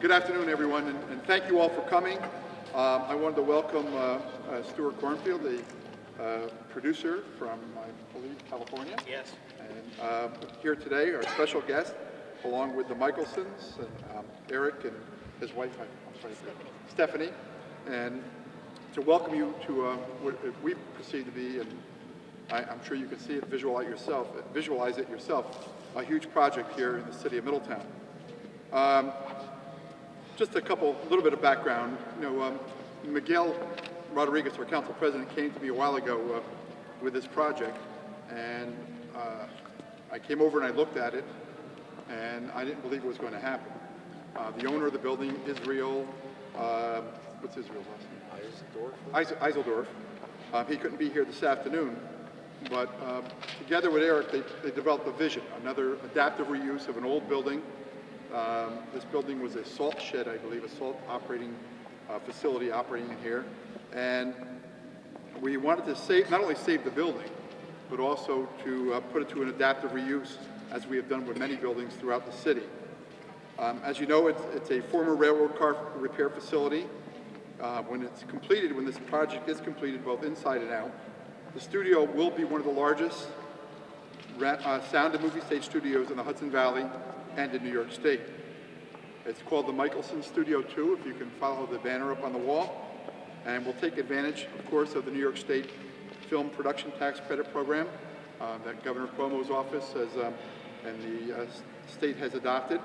Good afternoon, everyone, and thank you all for coming. I wanted to welcome Stuart Cornfield, the producer from, I believe, California. Yes. And here today, our special guest, along with the Michelsons, and Eric and his wife, I'm sorry, Stephanie, and to welcome you to what we perceive to be, and I'm sure you can see it, visualize it yourself, a huge project here in the city of Middletown. Just a little bit of background. You know, Miguel Rodrigues, our council president, came to me a while ago with this project, and I came over and I looked at it, and I didn't believe it was going to happen. The owner of the building, Israel, what's Israel's last name? Eiseldorf. He couldn't be here this afternoon, but together with Eric, they developed a vision, another adaptive reuse of an old building. This building was a salt shed, I believe, a salt operating facility operating in here. And we wanted to not only save the building, but also to put it to an adaptive reuse, as we have done with many buildings throughout the city. As you know, it's a former railroad car repair facility. When this project is completed, both inside and out, the studio will be one of the largest sound and movie stage studios in the Hudson Valley and in New York State. It's called the Michelson Studio II, if you can follow the banner up on the wall. And we'll take advantage, of course, of the New York State Film Production Tax Credit Program that Governor Cuomo's office and the state has adopted.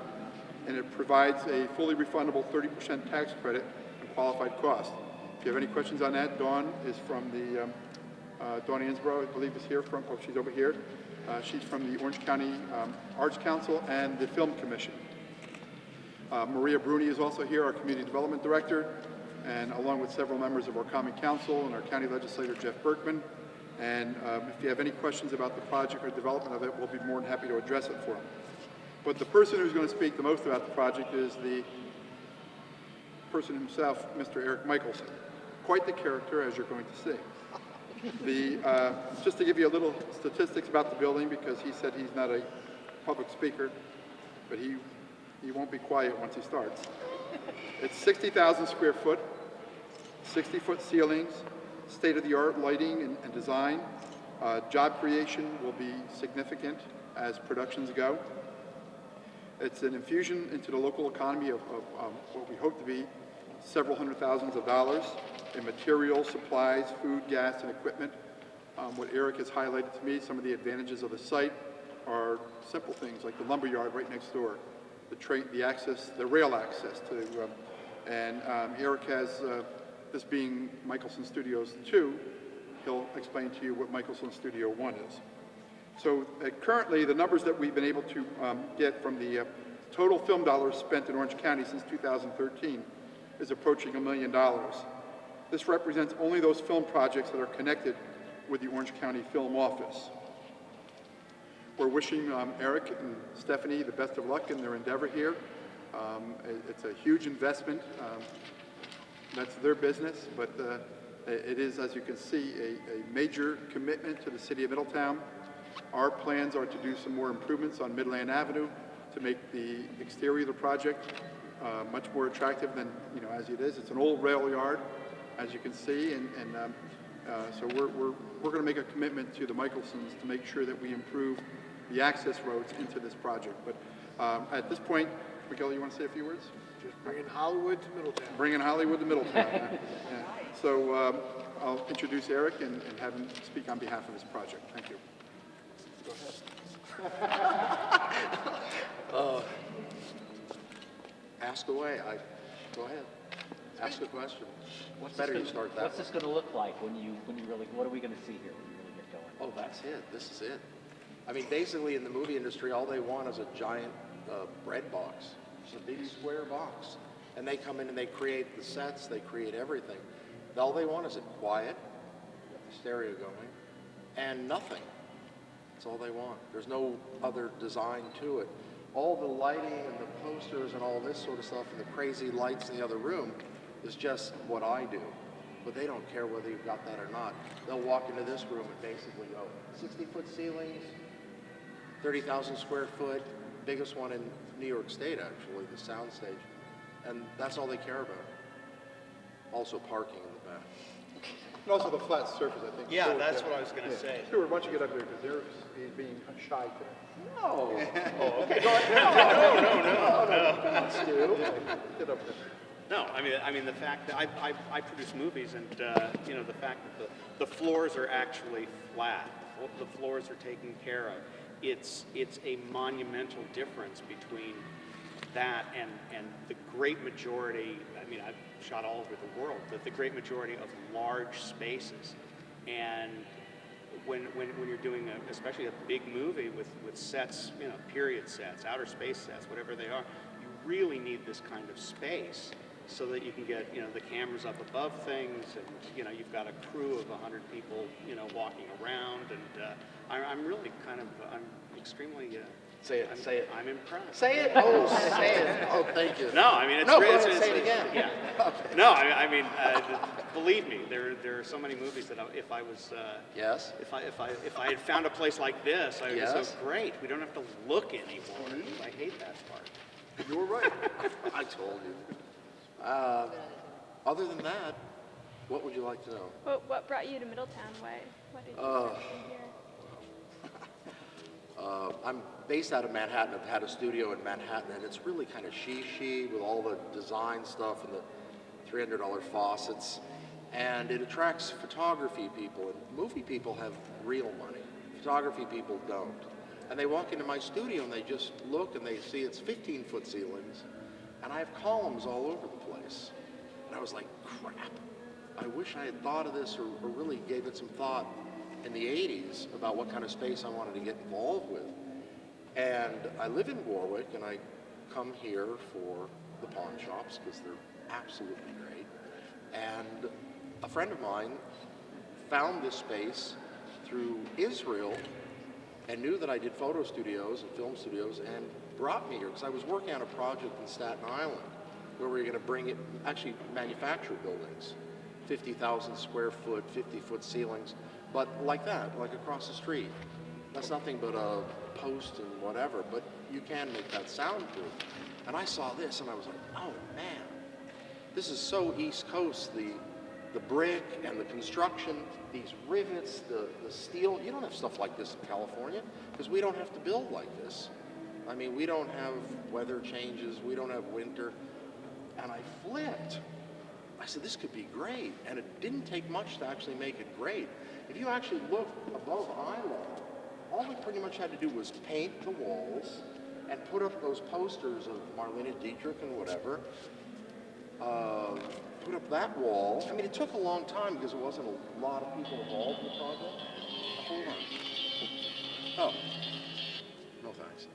And it provides a fully refundable 30% tax credit on qualified cost. If you have any questions on that, Dawn is from the, Dawn Ansborough, I believe, is here from, oh, she's over here. She's from the Orange County Arts Council and the Film Commission. Maria Bruni is also here, our Community Development Director, and along with several members of our Common Council and our County Legislator, Jeff Berkman. And if you have any questions about the project or development of it, we'll be more than happy to address it for them. But the person who's going to speak the most about the project is the person himself, Mr. Eric Michelson. Quite the character, as you're going to see. Just to give you a little statistics about the building, because he said he's not a public speaker, but he won't be quiet once he starts. It's 60,000 square foot, 60-foot ceilings, state-of-the-art lighting and design. Job creation will be significant as productions go. It's an infusion into the local economy of what we hope to be several hundred thousands of dollars in materials, supplies, food, gas, and equipment. What Eric has highlighted to me, some of the advantages of the site are simple things like the lumber yard right next door, the rail access to, and Eric has, this being Michelson Studios II, he'll explain to you what Michelson Studio I is. So currently, the numbers that we've been able to get from the total film dollars spent in Orange County since 2013 is approaching $1 million. This represents only those film projects that are connected with the Orange County Film Office. We're wishing Eric and Stephanie the best of luck in their endeavor here. It's a huge investment. That's their business, but it is, as you can see, a major commitment to the City of Middletown. Our plans are to do some more improvements on Midland Avenue to make the exterior of the project much more attractive than, as it is. It's an old rail yard, as you can see, and so we're going to make a commitment to the Michelsons to make sure that we improve the access roads into this project. But at this point, Miguel, you want to say a few words? Just bringing Hollywood to Middletown. Bringing Hollywood to Middletown. Yeah. So I'll introduce Eric and have him speak on behalf of his project. Thank you. Go ahead. Ask away. Go ahead. Ask a question. What's better you start that? What's this going to look like when you really? What are we going to see here when you really get going? Oh, that's it. This is it. I mean, basically, in the movie industry, all they want is a giant bread box. It's a big square box, and they come in and they create the sets. They create everything. All they want is it quiet, the stereo going, and nothing. That's all they want. There's no other design to it. All the lighting and the posters and all this sort of stuff and the crazy lights in the other room is just what I do. But they don't care whether you've got that or not. They'll walk into this room and basically go 60-foot ceilings, 30,000 square foot, biggest one in New York State, actually, the soundstage. And that's all they care about. Also parking in the back. And also the flat surface, I think. Yeah, Stuart, that's what I was going to say. Stuart, why don't you get up there, because they're being shy today. No. Oh, okay. No. Stu. Get up there. No, I mean the fact that I produce movies, and you know, the fact that the floors are actually flat, the floors are taken care of. It's a monumental difference between that and the great majority. I mean, I've shot all over the world, but the great majority of large spaces. And when you're doing especially a big movie with sets, you know, period sets, outer space sets, whatever they are, you really need this kind of space so that you can get, you know, the cameras up above things, and you know, you've got a crew of 100 people, you know, walking around, and I'm really kind of, I'm extremely. Say it. Say it. I'm impressed. Say it. Oh, say it. Oh, thank you. No, I mean, it's No, great. go ahead, say it again. Yeah. Okay. No, I mean, believe me, there are so many movies that if I was, Yes. if I had found a place like this, I would Yes. be so great. We don't have to look anymore. I hate that part. You were right. I told you. Other than that, what would you like to know? What brought you to Middletown? Why did you come here? I'm based out of Manhattan. I've had a studio in Manhattan, and it's really kind of she with all the design stuff and the $300 faucets. And it attracts photography people, and movie people have real money. Photography people don't. And they walk into my studio and they just look and they see it's 15-foot ceilings, and I have columns all over the place. And I was like, crap. I wish I had thought of this or really gave it some thought in the 80s about what kind of space I wanted to get involved with. And I live in Warwick, and I come here for the pawn shops because they're absolutely great. And a friend of mine found this space through Israel and knew that I did photo studios and film studios and brought me here because I was working on a project in Staten Island where we were going to bring it, actually manufacture buildings, 50,000 square foot, 50-foot ceilings, but like that, like across the street. That's nothing but a post and whatever, but you can make that soundproof. And I saw this and I was like, oh man, this is so East Coast, the brick and the construction, these rivets, the steel. You don't have stuff like this in California because we don't have to build like this. I mean, we don't have weather changes, we don't have winter. And I flipped. I said, this could be great. And it didn't take much to actually make it great. If you actually look above eye level, all we pretty much had to do was paint the walls and put up those posters of Marlene Dietrich and whatever. Put up that wall. I mean, it took a long time because there wasn't a lot of people involved in the project. Hold on. Oh, no thanks.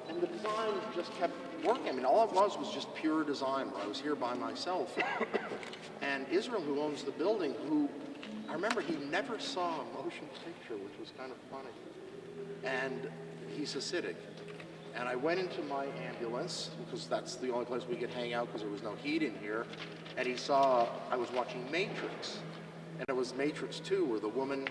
And the design just kept working. I mean, all it was just pure design where I was here by myself. And Israel, who owns the building, who, I remember he never saw a motion picture, which was kind of funny. And he's Hasidic. And I went into my ambulance, because that's the only place we could hang out because there was no heat in here. And he saw I was watching Matrix. And it was Matrix 2, where the woman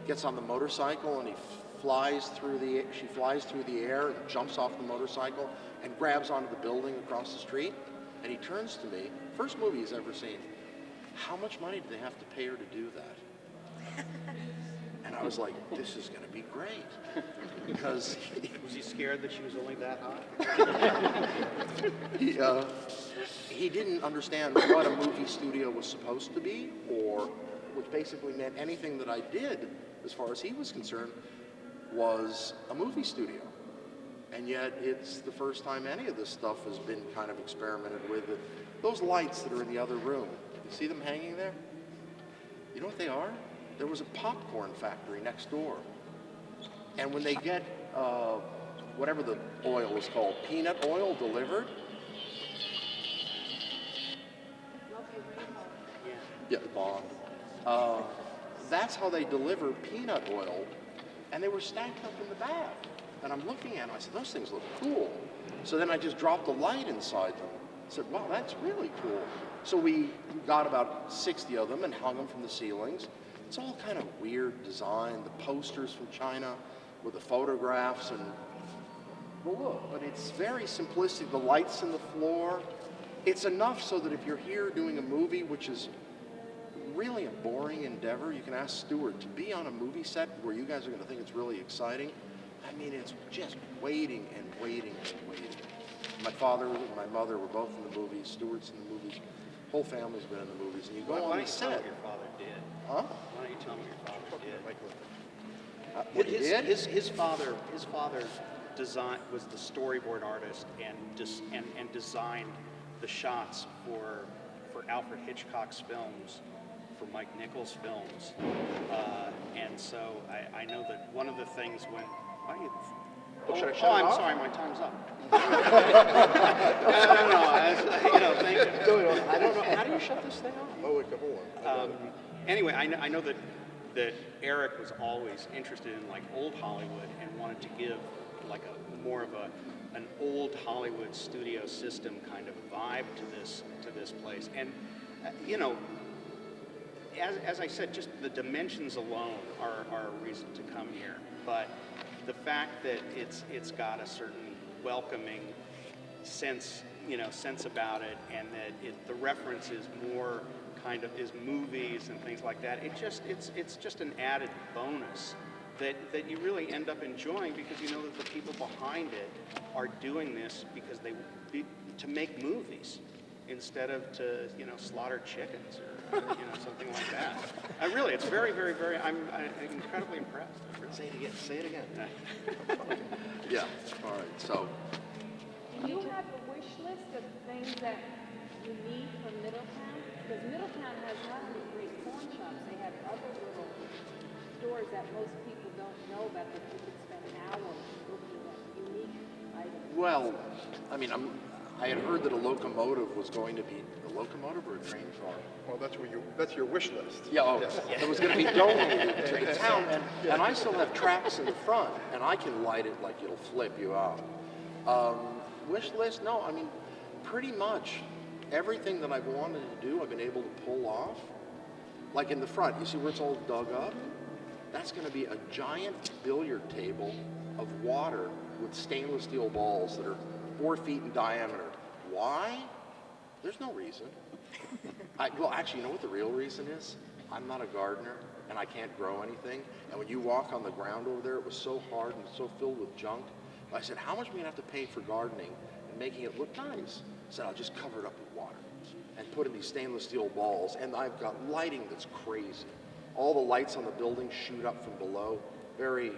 gets on the motorcycle and she flies through the air and jumps off the motorcycle and grabs onto the building across the street. And he turns to me, first movie he's ever seen, how much money do they have to pay her to do that? And I was like, this is going to be great. Because Was he scared that she was only that high? he didn't understand what a movie studio was supposed to be, or which basically meant anything that I did, as far as he was concerned, was a movie studio. And yet it's the first time any of this stuff has been kind of experimented with. Those lights that are in the other room, you see them hanging there? You know what they are? There was a popcorn factory next door. And when they get whatever the oil is called, peanut oil delivered. Yeah, Bond. That's how they deliver peanut oil. And they were stacked up in the back. And I'm looking at them, I said, those things look cool. So then I just dropped a light inside them. I said, wow, that's really cool. So we got about 60 of them and hung them from the ceilings. It's all kind of weird design, the posters from China with the photographs, and Well, look, but it's very simplistic. The lights in the floor. It's enough so that if you're here doing a movie, which is really a boring endeavor, you can ask Stuart to be on a movie set where you guys are going to think it's really exciting. I mean, it's just waiting and waiting and waiting. My father and my mother were both in the movies. Stuart's in the movies. Whole family's been in the movies. And you go on the set. Why don't you tell me what your father did? Huh? Why don't you tell me what your father did? What he did? His father was the storyboard artist and designed the shots for Alfred Hitchcock's films, for Mike Nichols' films, and so I know that one of the things when why do you? Should I shut it I'm off? sorry, my time's up. No, thank you. I don't know. How do you shut this thing off? Oh, wait, hold on. Anyway, I know that Eric was always interested in like old Hollywood and wanted to give like more of an old Hollywood studio system kind of vibe to this place. And you know, as I said, just the dimensions alone are a reason to come here. But the fact that it's got a certain welcoming sense about it, and that the reference is more kind of is movies and things like that. It's just an added bonus that you really end up enjoying, because you know that the people behind it are doing this because to make movies instead of to slaughter chickens or something like that. Really, it's very, very, very. I'm incredibly impressed. Really. Say it again. Yeah. All right. So. Do you have a wish list of things that you need from Middletown? Because Middletown has not only great pawn shops, they have other little stores that most people don't know about, that you could spend hours looking at unique items. Well, I mean, I had heard that a locomotive was going to be a locomotive or a train car. Well, that's your wish list. Yeah, oh, it was going to be donated to the town, and I still have tracks in the front, and I can light it like it'll flip you out. Wish list? No, I mean, pretty much everything that I've wanted to do, I've been able to pull off. Like in the front, you see where it's all dug up? That's going to be a giant billiard table of water with stainless steel balls that are 4 feet in diameter. Why? There's no reason. Well, actually, you know what the real reason is? I'm not a gardener, and I can't grow anything. And when you walk on the ground over there, it was so hard and so filled with junk. I said, how much are we going to have to pay for gardening and making it look nice? I said, I'll just cover it up with water and put in these stainless steel balls. And I've got lighting that's crazy. All the lights on the building shoot up from below. Very,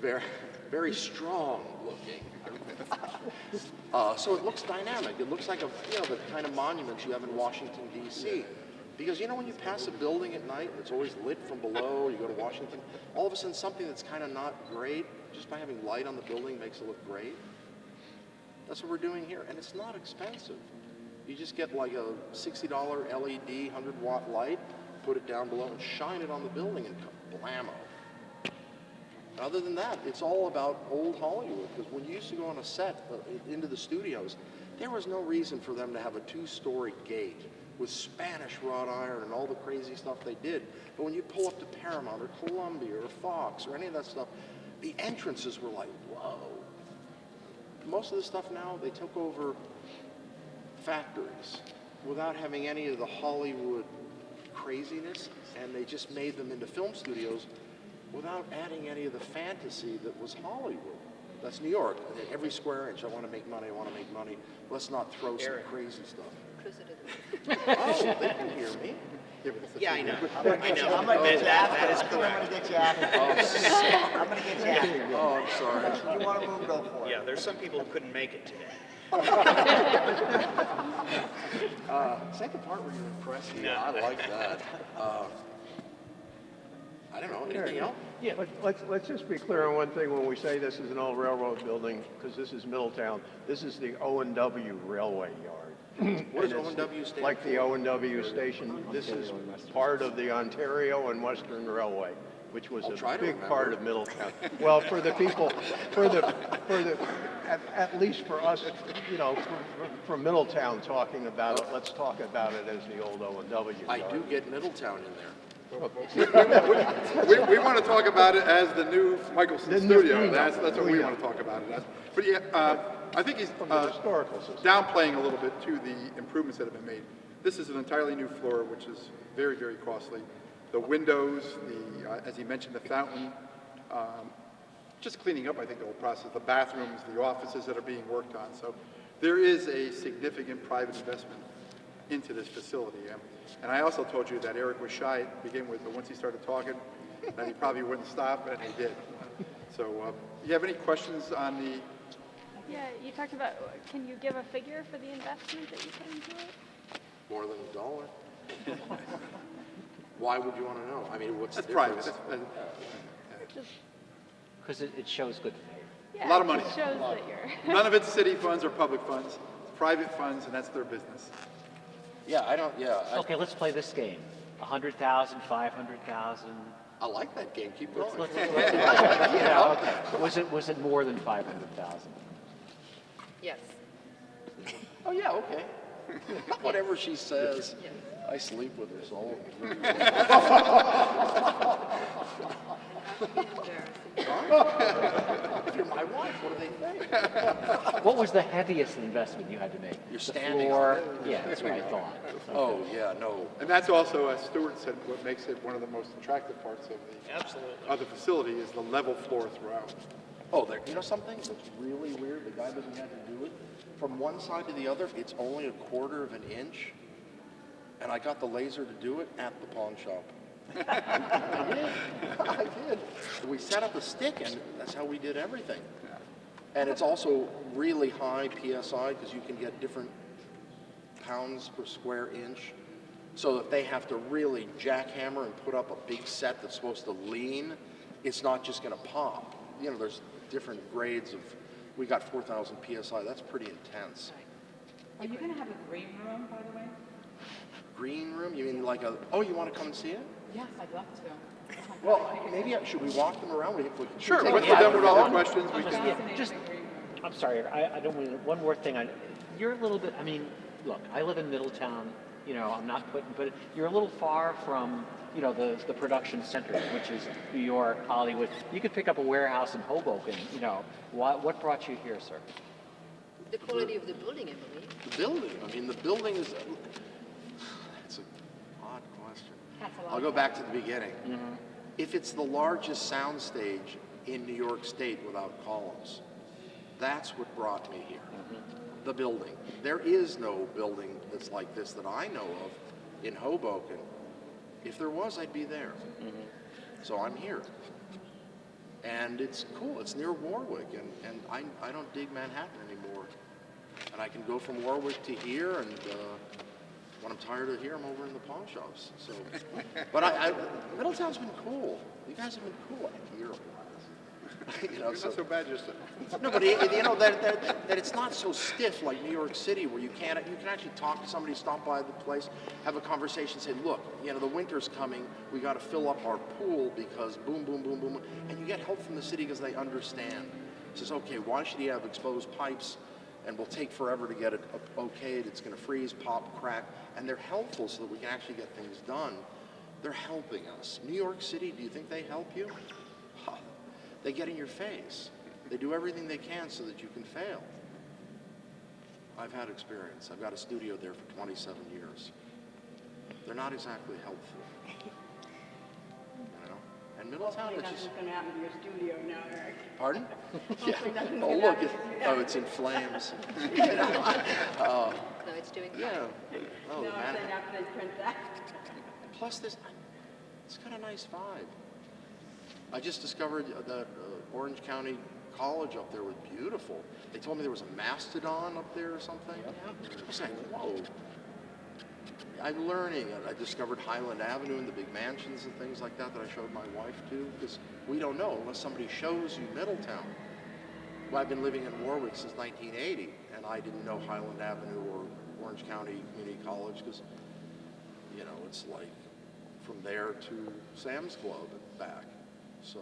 very, very strong looking. So it looks dynamic. It looks like the kind of monuments you have in Washington, D.C. Because when you pass a building at night, it's always lit from below, you go to Washington, all of a sudden something that's kind of not great, just by having light on the building makes it look great. That's what we're doing here, and it's not expensive. You just get like a $60 LED 100-watt light, put it down below, and shine it on the building, and blammo. Other than that, it's all about old Hollywood, because when you used to go on a set into the studios, there was no reason for them to have a 2-story gate with Spanish wrought iron and all the crazy stuff they did. But when you pull up to Paramount or Columbia or Fox or any of that stuff, the entrances were like, whoa. Most of the stuff now, they took over factories without having any of the Hollywood craziness, and they just made them into film studios without adding any of the fantasy that was Hollywood. That's New York. Every square inch, I want to make money, I want to make money. Let's not throw some crazy stuff. Oh, they can hear me. Yeah, I know. I'm gonna get you after. I'm gonna get you after. I'm gonna get you after. Oh, I'm sorry. You want to move, go for it. Yeah, there's some people who couldn't make it today. Second part where you're impressing. No. Yeah, I like that. I don't know, anything else? Yeah. Let's just be clear on one thing when we say this is an old railroad building, because this is Middletown. This is the O&W Railway Yard. What does O&W stand like for? the O&W station. This is part of the Ontario and Western Railway, which was a big part of Middletown. Well, for the people, at least for us, from Middletown talking about it, let's talk about it as the old O&W. I do get Middletown in there. We want to talk about it as the new Michelson Studio. That's what we want to talk about it as. But yeah, I think he's downplaying a little bit to the improvements that have been made. This is an entirely new floor, which is very, very costly. The windows, as he mentioned, the fountain, just cleaning up, I think, the whole process, the bathrooms, the offices that are being worked on. So there is a significant private investment into this facility. And I also told you that Eric was shy to begin with, but once he started talking, that he probably wouldn't stop, and he did. So you have any questions on the... Yeah, you talked about, can you give a figure for the investment that you put into it? More than $1. Why would you want to know? I mean, what's the private. difference? Because it shows good faith. Yeah, A lot of money. It shows that you're... None of it's city funds or public funds. It's private funds, and that's their business. Yeah, I don't, yeah. Okay, let's play this game. 100,000, 500,000. I like that game. Keep going. Yeah, okay. Was it more than 500,000? Yes. Oh, yeah, okay. Whatever she says. I sleep with her soul. If you're my wife, what do they think? What was the heaviest investment you had to make? You're The standing floor? on it? Yeah, that's what I thought. Oh, yeah, no. And that's also, as Stuart said, what makes it one of the most attractive parts of the facility is the level floor throughout. Oh, there, you know something that's really weird? The guy doesn't have to do it. From one side to the other, it's only 1/4 of an inch. And I got the laser to do it at the pawn shop. I did. We set up a stick, and that's how we did everything. And it's also really high PSI because you can get different pounds per square inch. So if they have to really jackhammer and put up a big set that's supposed to lean, it's not just going to pop. You know, there's different grades of, we got 4,000 PSI. That's pretty intense. Are you going to have a green room, by the way? Green room? You mean like a, oh, you want to come and see it? Yes, I'd love to. Well, maybe, should we walk them around? Sure, once we're done with all the questions, we can... I'm sorry, I don't want to, one more thing. You're a little bit, I mean, look, I live in Middletown, you know, I'm not putting, but you're a little far from, you know, the production centers, which is New York, Hollywood. You could pick up a warehouse in Hoboken, you know. What brought you here, sir? The quality of the building, I believe. The building, I mean, the building is, it's an odd question. I'll go back to the beginning. Mm-hmm. If it's the largest soundstage in New York State without columns, that's what brought me here. Mm-hmm. The building. There is no building that's like this that I know of in Hoboken. If there was, I'd be there. Mm-hmm. So I'm here. And it's cool. It's near Warwick, and I don't dig Manhattan anymore. And I can go from Warwick to here, and when I'm tired of here, I'm over in the pawn shops. So, but Middletown's been cool. You guys have been cool here. You know, It's not so bad just... No, but you know that it's not so stiff like New York City, where you can actually talk to somebody, stop by the place, have a conversation, say, look, you know, the winter's coming, we got to fill up our pool because boom, boom, boom, boom, and you get help from the city because they understand. It says, okay, why should he have exposed pipes, and will take forever to get it okayed? It's going to freeze, pop, crack, and they're helpful so that we can actually get things done. They're helping us. New York City, do you think they help you? Huh. They get in your face. They do everything they can so that you can fail. I've had experience. I've got a studio there for 27 years. They're not exactly helpful. You know? And Middletown, it's just... Going to happen to your studio now, Eric. Pardon? Yeah. Oh, look. It's in flames. No, it's doing great. Yeah. Oh, No, man. I'm not going to print that. Plus, it's got a nice vibe. I just discovered that Orange County College up there was beautiful. They told me there was a mastodon up there or something. I was saying, whoa. I'm learning. I discovered Highland Avenue and the big mansions and things like that I showed my wife too, because we don't know unless somebody shows you Middletown. Well, I've been living in Warwick since 1980, and I didn't know Highland Avenue or Orange County Community College because, you know, it's like from there to Sam's Club and back. So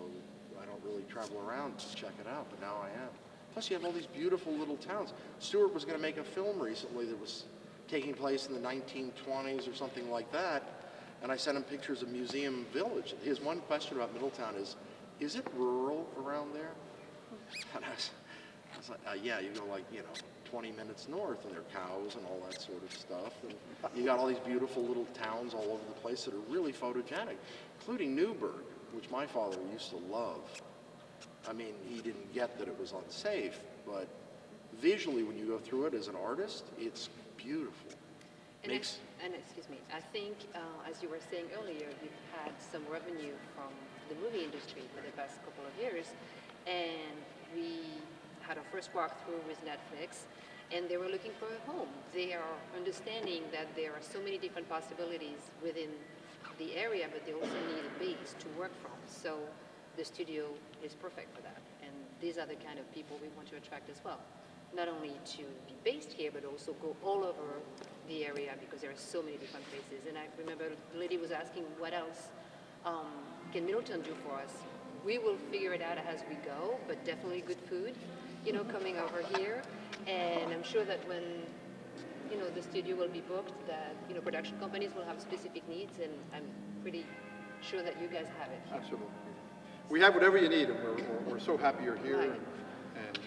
I don't really travel around to check it out, but now I am. Plus you have all these beautiful little towns. Stuart was going to make a film recently that was taking place in the 1920s or something like that, And I sent him pictures of Museum Village. His one question about Middletown is it rural around there? And I was like, yeah, you go like, 20 minutes north and there are cows and all that sort of stuff. And you got all these beautiful little towns all over the place that are really photogenic, including Newburgh, which my father used to love. I mean, he didn't get that it was unsafe, but visually when you go through it as an artist, it's beautiful. And, excuse me, I think, as you were saying earlier, you've had some revenue from the movie industry for the past couple of years, and we had our first walkthrough with Netflix, and they were looking for a home. They are understanding that there are so many different possibilities within the area, but they also need a base to work from. So the studio is perfect for that, and these are the kind of people we want to attract as well. Not only to be based here, but also go all over the area because there are so many different places. And I remember the lady was asking, what else can Middletown do for us? We will figure it out as we go, but definitely good food, coming over here. And I'm sure that when, the studio will be booked, that, production companies will have specific needs, and I'm pretty sure that you guys have it. Absolutely. We have whatever you need, and we're so happy you're here. Right. And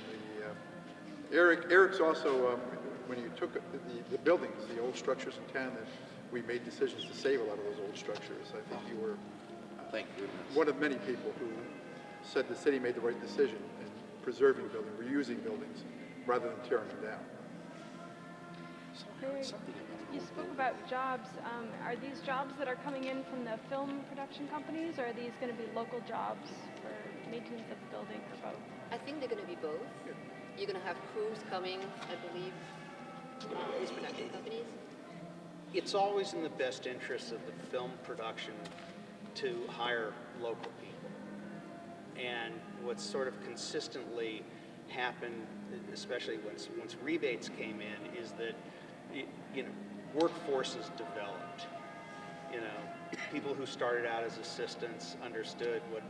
Eric's also, when you took the buildings, the old structures in town, that we made decisions to save a lot of those old structures. I think you were Thank goodness. one of many people who said the city made the right decision in preserving buildings, reusing buildings, rather than tearing them down. You spoke about jobs. Are these jobs that are coming in from the film production companies, or are these going to be local jobs for maintenance of the building, or both? I think they're going to be both. Yeah. You're going to have crews coming, I believe, these production companies. It's always in the best interest of the film production to hire local people. And what's sort of consistently happened, especially once rebates came in, is that workforces developed. People who started out as assistants understood what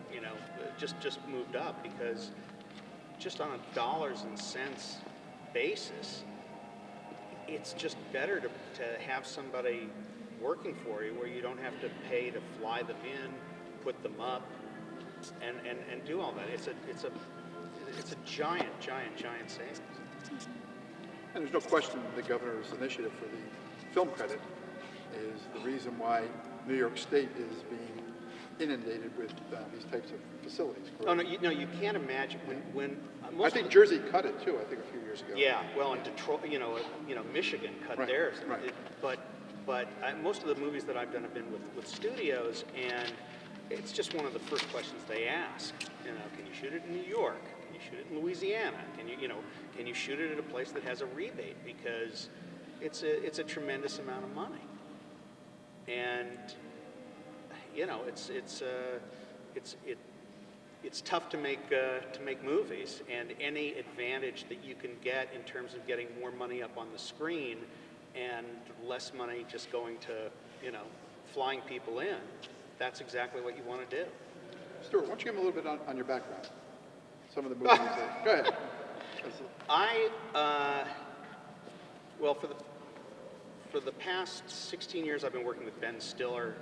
just moved up, because just on a dollars and cents basis, it's just better to have somebody working for you where you don't have to pay to fly them in, put them up, and do all that. It's a giant savings. And there's no question the governor's initiative for the film credit is the reason why New York State is being inundated with these types of facilities. Correct? Oh no, you can't imagine when I think Jersey cut it too. I think a few years ago. Yeah, well, in Detroit, Michigan cut Right, theirs. right. But most of the movies that I've done have been with studios, and it's just one of the first questions they ask. Can you shoot it in New York? Can you shoot it in Louisiana? Can you shoot it at a place that has a rebate? Because it's a tremendous amount of money, and it's tough to make movies, and any advantage that you can get in terms of getting more money up on the screen and less money just going to flying people in, that's exactly what you want to do. Stuart, why don't you give them a little bit on your background? Some of the movies. Go ahead. Well, for the past 16 years, I've been working with Ben Stiller.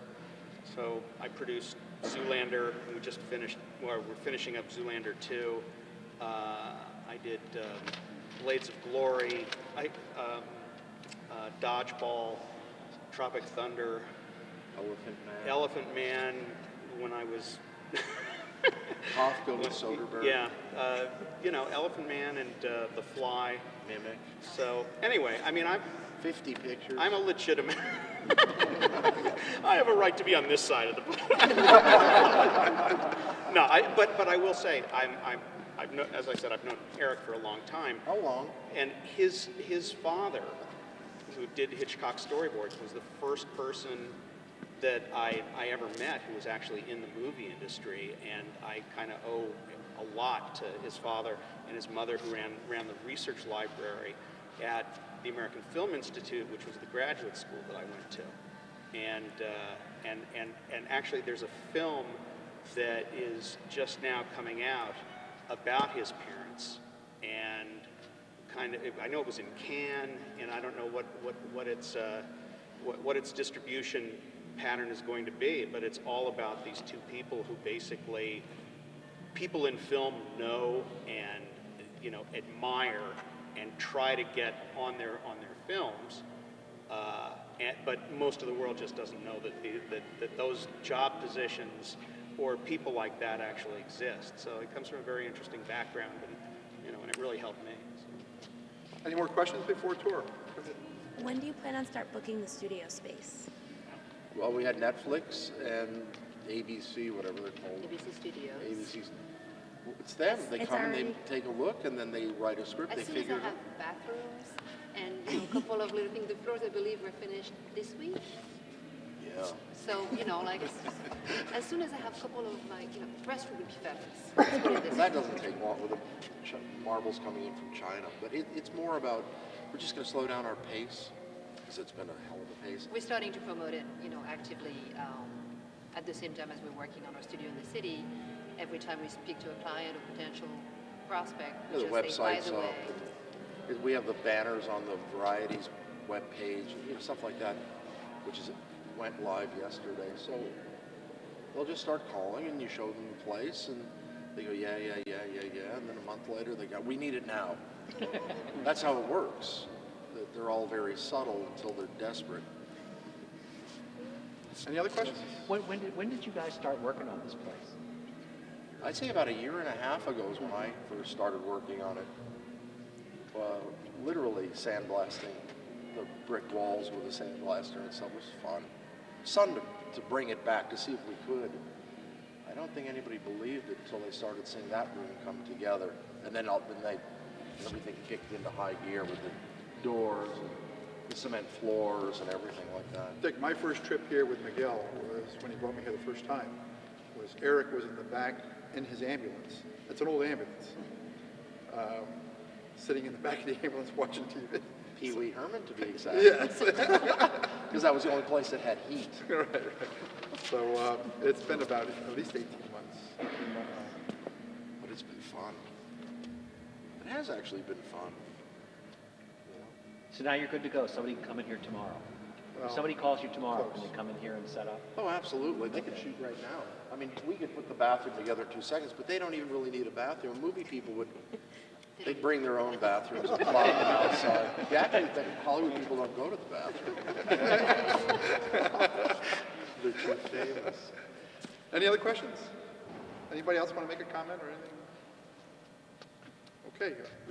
So I produced Zoolander, and we just finished. Well, we're finishing up Zoolander 2. I did Blades of Glory, Dodgeball, Tropic Thunder, Elephant Man. When I was Hoff, go to Soderbergh. Yeah, Elephant Man and The Fly. Mimic. So anyway, I mean, 50 pictures. I'm a legitimate. I have a right to be on this side of the book. No, but I will say as I said, I've known Eric for a long time. How long? And his father, who did Hitchcock storyboards, was the first person that I ever met who was actually in the movie industry, and I kind of owe a lot to his father and his mother, who ran the research library at the American Film Institute, which was the graduate school that I went to. And actually there's a film that is just now coming out about his parents, and I know it was in Cannes, and I don't know what its distribution pattern is going to be, but it's all about these two people who basically people in film know and admire and try to get on their films, but most of the world just doesn't know that those job positions or people like that actually exist. So it comes from a very interesting background, and it really helped me. So. Any more questions before tour? When do you plan on start booking the studio space? Well, we had Netflix and ABC, whatever they're called. ABC Studios. ABC's. It's them. They come and they take a look, and then they write a script. They figure it out. As soon as I have bathrooms and a couple of little things, the floors I believe were finished this week. Yeah. So as soon as I have a couple of the rest would be fabulous. Well, that doesn't take long with the marbles coming in from China, but it's more about we're just going to slow down our pace because it's been a hell of a pace. We're starting to promote it, actively at the same time as we're working on our studio in the city. Every time we speak to a client or potential prospect, we The just say, by website's the way, up. We have the banners on the Variety's webpage, stuff like that, which went live yesterday. So they'll just start calling, and you show them the place, and they go, yeah, and then a month later they go, we need it now. That's how it works. They're all very subtle until they're desperate. Any other questions? When did you guys start working on this place? I'd say about 1.5 years ago is when I first started working on it. Literally sandblasting the brick walls with a sandblaster and stuff was fun. To bring it back to see if we could. I don't think anybody believed it until they started seeing that room come together, and then everything kicked into high gear with the doors and the cement floors and everything like that. Dick, my first trip here with Miguel was when he brought me here the first time. Eric was in the back in his ambulance. It's an old ambulance. Sitting in the back of the ambulance watching TV. Pee Wee Herman, to be exact. Yes. Because that was the only place that had heat. right. So it's been about at least 18 months. But it's been fun. It has actually been fun. So now you're good to go. Somebody can come in here tomorrow. If somebody calls you tomorrow, can they come in here and set up? Oh, absolutely. They could shoot right now. I mean, we could put the bathroom together in 2 seconds, but they don't even really need a bathroom. Movie people they'd bring their own bathrooms and plop them outside. Yeah, actually, Hollywood people don't go to the bathroom. They're too famous. Any other questions? Anybody else want to make a comment or anything? Okay.